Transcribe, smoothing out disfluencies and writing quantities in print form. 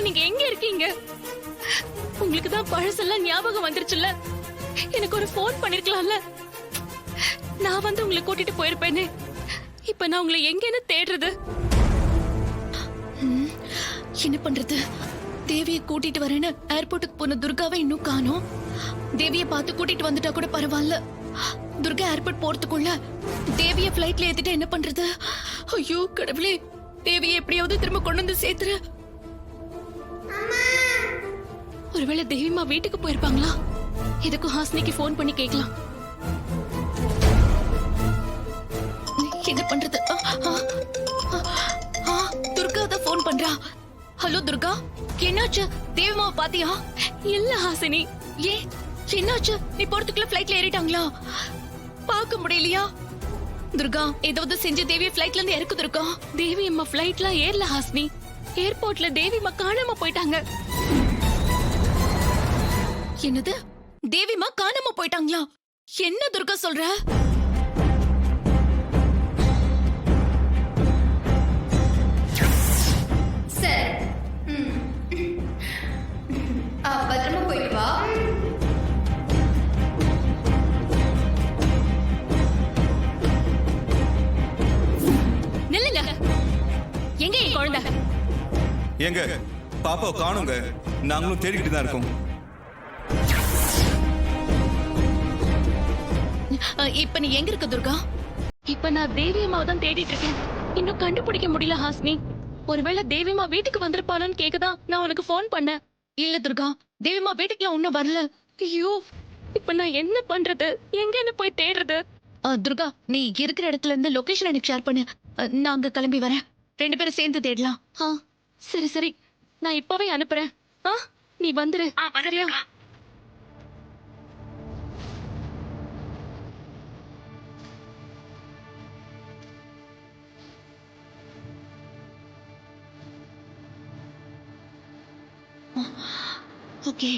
நீங்க எங்க இருக்கீங்க? உங்களுக்கு தான் பழசெல்லாம் ஞாபகம் வந்துருச்சுல்ல? எனக்கு ஒரு போன் பண்ணிருக்கலாம்ல? நான் வந்து உங்களை கூட்டிட்டு போயிருப்பேனே. இப்ப நான் உங்களை எங்கன்னு தேடுறது? என்ன பண்றது? தேவியை கூட்டிட்டு வரேன்னு ஏர்போர்ட்டுக்கு போன துர்காவை இன்னும் காணோம். தேவியை பார்த்து கூட்டிட்டு வந்துட்டா கூட பரவாயில்ல. துர்கா ஏர்போர்ட் போறதுக்குள்ள தேவியை பிளைட்ல ஏத்திட்டு என்ன பண்றது? ஐயோ கடவுளே, தேவியை எப்படியாவது திரும்ப கொண்டு வந்து சேர்த்துரு. ஒருவேளை தேவிமா வீட்டுக்கு போயிருப்பாங்களா? எதுக்கும் ஹாசினிக்கு போன் பண்ணி கேட்கலாம். என்ன பண்றது? துர்கா தான் போன் பண்றா. ஹலோ துர்கா, என்னாச்சு? தேவிமாவை பாத்தியா? இல்ல ஹாசினி. ஏ என்னாச்சு? நீ போறதுக்குள்ள பிளைட்ல ஏறிட்டாங்களா? பார்க்க முடியலையா? துர்கா, ஏதாவது செஞ்சு தேவியை பிளைட்ல இருந்து இறக்கு துர்கா. தேவி அம்மா பிளைட்ல ஏறல ஹாசினி. ஏர்போர்ட்ல தேவிமா காணாம போயிட்டாங்க. என்னது? தேவிமா காணாம போயிட்டாங்களா? என்ன துர்கா சொல்ற? சார், பத்திரமா போயிட்டு வா. நில்லுங்க. எங்க என் குழந்தை? எங்க பாப்பாவை காணுங்க. நாங்களும் தேடிக்கிட்டு தான் இருக்கோம். இப்ப நீ எங்க இருக்க துர்கா? இப்ப நான் தேவி அம்மாவை தான் தேடிட்டு இருக்கேன். இன்னும் கண்டுபிடிக்க முடியல ஹாசினி. ஒருவேளை தேவிமா வீட்டுக்கு வந்திருப்பாளான்னு கேக்குதான் நான் உனக்கு போன் பண்ணேன். இல்ல துர்கா, தேவிமா வீட்டுக்குலாம் ஒண்ணும் வரல. ஐயோ, இப்ப நான் என்ன பண்றது? எங்கன்னு போய் தேடுறது? துர்கா, நீ இருக்கிற இடத்துல இருந்து லொகேஷன் எனக்கு ஷேர் பண்ணு. நான் அங்க கிளம்பி வரேன். 2 பேரும் சேர்ந்து தேடலாம். சரி சரி, நான் இப்பவே அனுப்புறேன். நீ வந்துரு. சரியா? ஓகே.